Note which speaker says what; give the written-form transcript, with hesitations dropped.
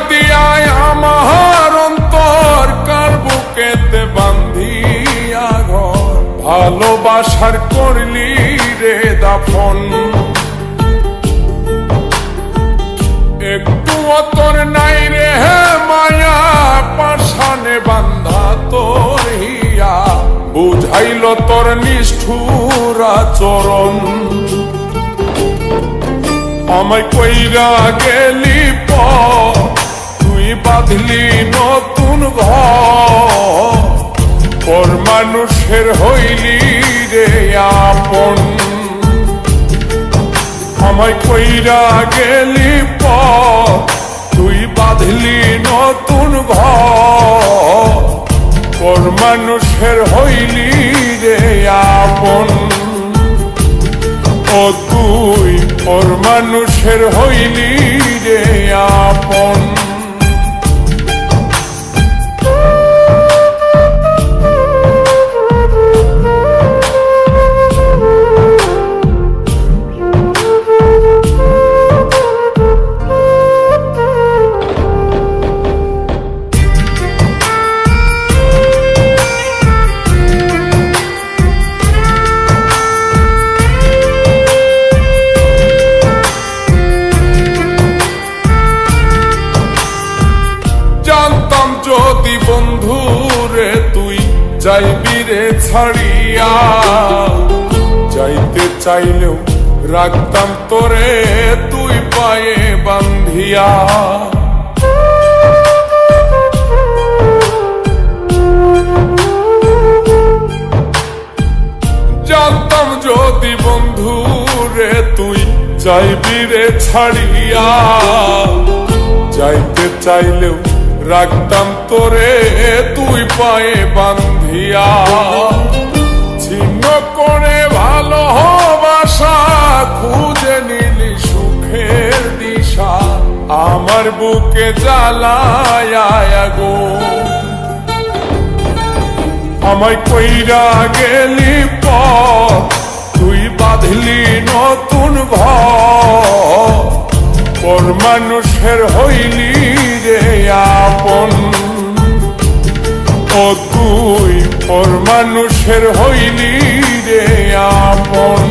Speaker 1: দিয়ায় আমার অন্তর কার বুকেতে বান্ধিয়া ঘর ভালোবাসার করলি রে দাফন একটু তোর নাই রে মায়া পাশানে বান্ধা তোর হিয়া বুঝাইল তোর নিষ্ঠুর আচরণ আমায় কইরা গেলি তুই বাঁধলি নতুন ঘর পর মানুষের হইলি রে আপন আমায় কইরা গেলি তুই বাঁধলি নতুন ঘর পর মানুষের হইলি রে আপন ও তুই পর মানুষের হইলি রে আপন যদি বন্ধু রে তুই যাইবি রে ছাড়িয়া যাইতে চাইলেও রাখতাম তোরে তুই পায়ে বান্ধিয়া জানতাম যদি বন্ধু রে তুই যাইবি রে ছাড়িয়া যাইতে চাইলেও রাখতাম তোরে তুই পায়ে বান্ধিয়া ছিন্ন করে ভালোবাসা খুঁজে নিলি সুখের দিশা আমার বুকে জ্বালায় গো আমায় কইরা গেলি তুই বাঁধলি নতুন ঘর পর মানুষের হইলি রে আপন ও তুই পর মানুষের হইলি রে আপন